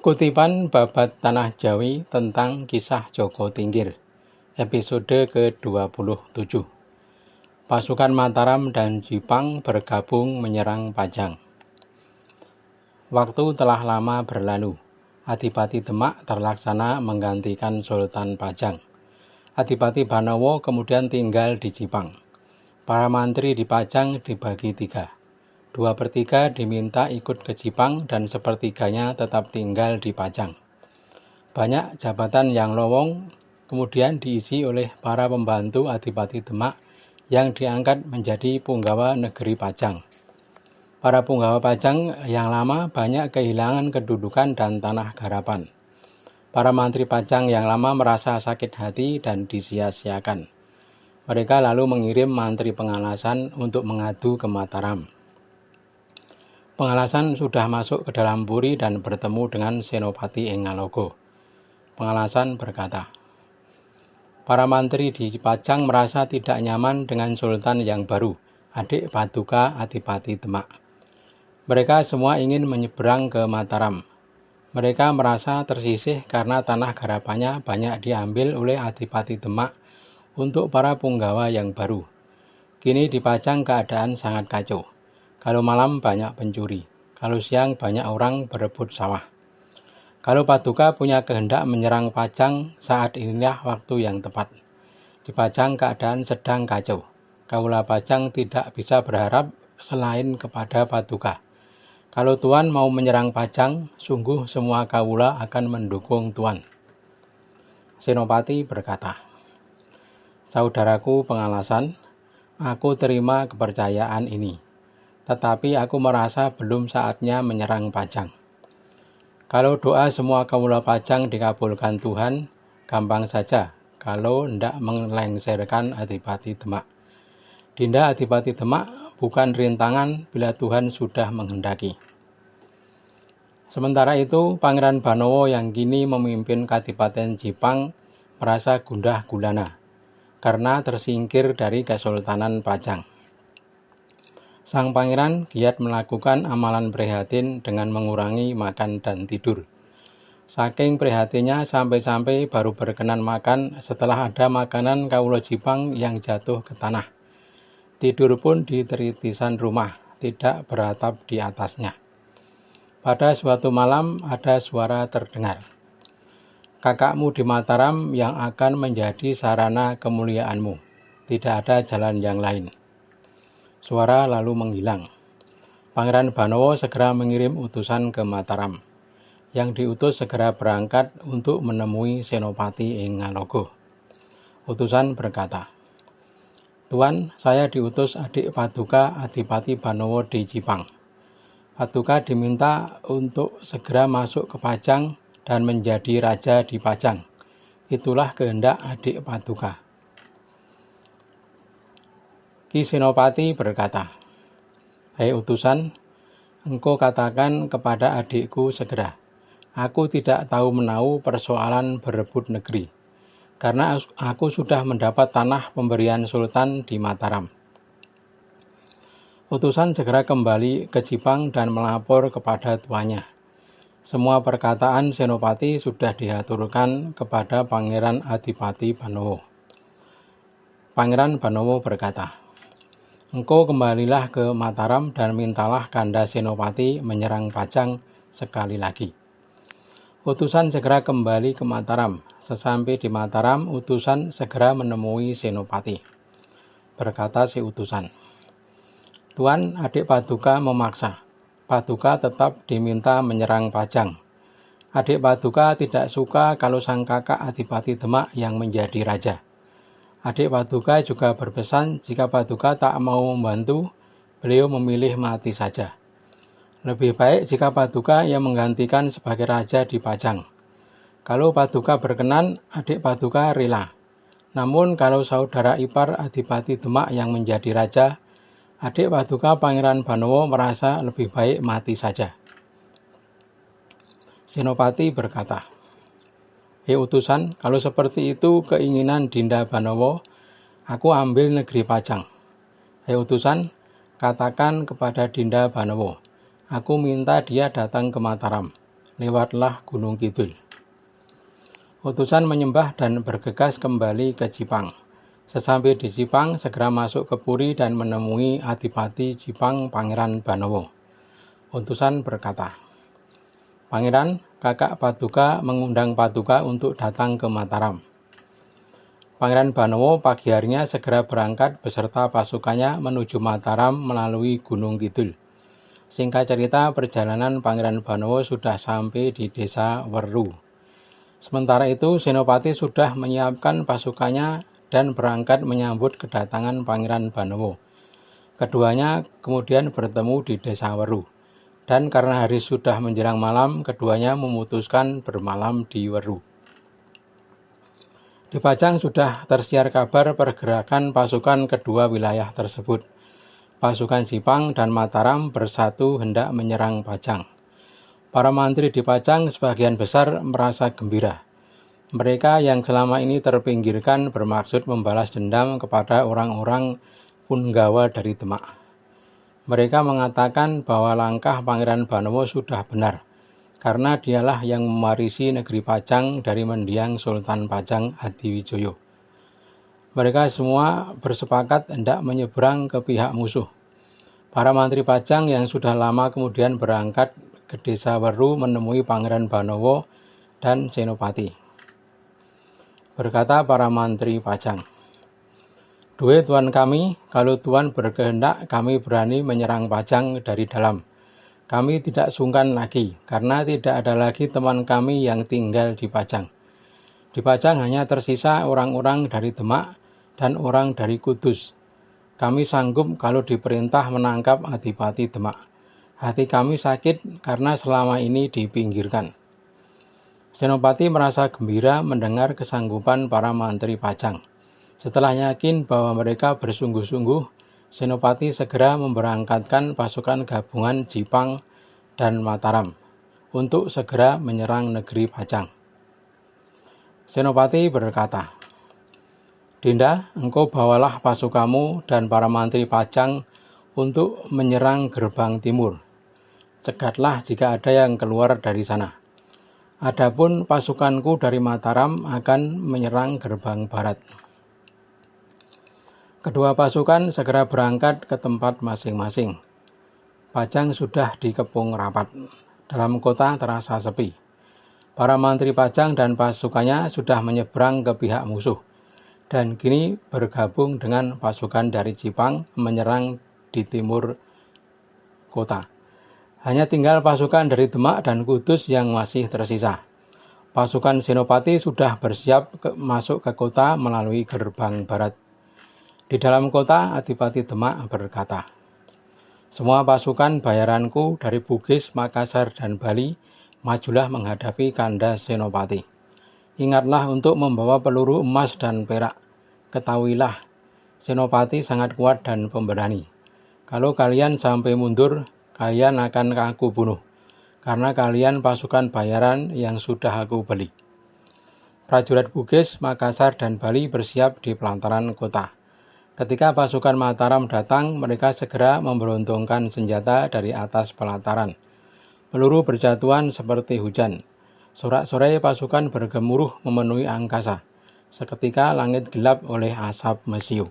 Kutipan babat Tanah Jawi tentang kisah Joko Tingkir, episode ke-27. Pasukan Mataram dan Jipang bergabung menyerang Pajang. Waktu telah lama berlalu. Adipati Demak terlaksana menggantikan Sultan Pajang. Adipati Banowo kemudian tinggal di Jipang. Para mantri di Pajang dibagi 3. 2/3 diminta ikut ke Jipang dan sepertiganya tetap tinggal di Pajang. Banyak jabatan yang lowong kemudian diisi oleh para pembantu Adipati Demak yang diangkat menjadi punggawa negeri Pajang. Para punggawa Pajang yang lama banyak kehilangan kedudukan dan tanah garapan. Para mantri Pajang yang lama merasa sakit hati dan disia-siakan. Mereka lalu mengirim mantri pengalasan untuk mengadu ke Mataram. Pengalasan sudah masuk ke dalam puri dan bertemu dengan Senopati ing Ngalogo. Pengalasan berkata, para mantri di Pajang merasa tidak nyaman dengan Sultan yang baru, adik Paduka Adipati Demak. Mereka semua ingin menyeberang ke Mataram. Mereka merasa tersisih karena tanah garapannya banyak diambil oleh Adipati Demak untuk para punggawa yang baru. Kini di Pajang keadaan sangat kacau. Kalau malam banyak pencuri, kalau siang banyak orang berebut sawah. Kalau Paduka punya kehendak menyerang Pajang, saat inilah waktu yang tepat. Di Pajang keadaan sedang kacau. Kaula Pajang tidak bisa berharap selain kepada Paduka. Kalau Tuan mau menyerang Pajang, sungguh semua kaula akan mendukung Tuan. Senopati berkata, saudaraku pengalasan, aku terima kepercayaan ini. Tetapi aku merasa belum saatnya menyerang Pajang. Kalau doa semua kaula Pajang dikabulkan Tuhan, gampang saja kalau hendak melengsarkan Adipati Demak. Dinda Adipati Demak bukan rintangan bila Tuhan sudah menghendaki. Sementara itu, Pangeran Banowo yang kini memimpin Kadipaten Jipang merasa gundah gulana karena tersingkir dari Kesultanan Pajang. Sang pangeran giat melakukan amalan prihatin dengan mengurangi makan dan tidur. Saking prihatinnya sampai-sampai baru berkenan makan setelah ada makanan kaula Jipang yang jatuh ke tanah. Tidur pun di teritisan rumah, tidak beratap di atasnya. Pada suatu malam ada suara terdengar. Kakakmu di Mataram yang akan menjadi sarana kemuliaanmu. Tidak ada jalan yang lain. Suara lalu menghilang. Pangeran Banowo segera mengirim utusan ke Mataram. Yang diutus segera berangkat untuk menemui Senopati ing Ngalogo. Utusan berkata, Tuan, saya diutus adik Paduka Adipati Banowo di Jipang. Paduka diminta untuk segera masuk ke Pajang dan menjadi raja di Pajang. Itulah kehendak adik Paduka. Ki Senopati berkata, hei utusan, engkau katakan kepada adikku segera, aku tidak tahu menahu persoalan berebut negeri, karena aku sudah mendapat tanah pemberian Sultan di Mataram. Utusan segera kembali ke Jipang dan melapor kepada tuannya. Semua perkataan Senopati sudah diaturkan kepada Pangeran Adipati Banowo. Pangeran Banowo berkata, engkau kembalilah ke Mataram dan mintalah Kanda Senopati menyerang Pajang sekali lagi. Utusan segera kembali ke Mataram. Sesampai di Mataram, utusan segera menemui Senopati. Berkata si utusan, Tuan, adik Paduka memaksa. Paduka tetap diminta menyerang Pajang. Adik Paduka tidak suka kalau sang kakak Adipati Demak yang menjadi raja. Adik Paduka juga berpesan jika Paduka tak mau membantu, beliau memilih mati saja. Lebih baik jika Paduka yang menggantikan sebagai raja di Pajang. Kalau Paduka berkenan, adik Paduka rela. Namun kalau saudara ipar Adipati Demak yang menjadi raja, adik Paduka Pangeran Banowo merasa lebih baik mati saja. Senopati berkata, hei utusan, kalau seperti itu keinginan Dinda Banowo, aku ambil negeri Pajang. Hei utusan, katakan kepada Dinda Banowo, aku minta dia datang ke Mataram. lewatlah Gunung Kidul. Utusan menyembah dan bergegas kembali ke Jipang. Sesampai di Jipang, segera masuk ke Puri dan menemui Adipati Jipang Pangeran Banowo. Utusan berkata, "Pangeran, kakak Paduka mengundang Paduka untuk datang ke Mataram." Pangeran Banowo pagi harinya segera berangkat beserta pasukannya menuju Mataram melalui Gunung Kidul. Singkat cerita, perjalanan Pangeran Banowo sudah sampai di desa Weru. Sementara itu, Senopati sudah menyiapkan pasukannya dan berangkat menyambut kedatangan Pangeran Banowo. Keduanya kemudian bertemu di desa Weru. Dan karena hari sudah menjelang malam, keduanya memutuskan bermalam di Weru. Di Pajang sudah tersiar kabar pergerakan pasukan kedua wilayah tersebut. Pasukan Jipang dan Mataram bersatu hendak menyerang Pajang. Para mantri di Pajang sebagian besar merasa gembira. Mereka yang selama ini terpinggirkan bermaksud membalas dendam kepada orang-orang Punggawa dari Demak. Mereka mengatakan bahwa langkah Pangeran Banowo sudah benar, karena dialah yang mewarisi negeri Pajang dari mendiang Sultan Pajang Hadiwijoyo. Mereka semua bersepakat hendak menyeberang ke pihak musuh. Para mantri Pajang yang sudah lama kemudian berangkat ke desa Weru menemui Pangeran Banowo dan Senopati. Berkata para mantri Pajang, "Duhe Tuan kami, kalau Tuan berkehendak kami berani menyerang Pajang dari dalam. Kami tidak sungkan lagi, karena tidak ada lagi teman kami yang tinggal di Pajang. Di Pajang hanya tersisa orang-orang dari Demak dan orang dari Kudus. Kami sanggup kalau diperintah menangkap Adipati Demak. Hati kami sakit karena selama ini dipinggirkan." Senopati merasa gembira mendengar kesanggupan para mantri Pajang. Setelah yakin bahwa mereka bersungguh-sungguh, Senopati segera memberangkatkan pasukan gabungan Jipang dan Mataram untuk segera menyerang negeri Pajang. Senopati berkata, "Dinda, engkau bawalah pasukanmu dan para mantri Pajang untuk menyerang gerbang timur. Cegatlah jika ada yang keluar dari sana. Adapun pasukanku dari Mataram akan menyerang gerbang barat." Kedua pasukan segera berangkat ke tempat masing-masing. Pajang sudah dikepung rapat. Dalam kota terasa sepi. Para mantri Pajang dan pasukannya sudah menyeberang ke pihak musuh, dan kini bergabung dengan pasukan dari Jipang menyerang di timur kota. Hanya tinggal pasukan dari Demak dan Kudus yang masih tersisa. Pasukan Senopati sudah bersiap masuk ke kota melalui gerbang barat. Di dalam kota, Adipati Demak berkata, "Semua pasukan bayaranku dari Bugis, Makassar, dan Bali, majulah menghadapi Kanda Senopati. Ingatlah untuk membawa peluru emas dan perak. Ketahuilah, Senopati sangat kuat dan pemberani. Kalau kalian sampai mundur, kalian akan aku bunuh, karena kalian pasukan bayaran yang sudah aku beli." Prajurit Bugis, Makassar, dan Bali bersiap di pelantaran kota. Ketika pasukan Mataram datang, mereka segera memberontongkan senjata dari atas pelataran. Peluru berjatuhan seperti hujan. Sorak-sorai pasukan bergemuruh memenuhi angkasa. Seketika langit gelap oleh asap mesiu.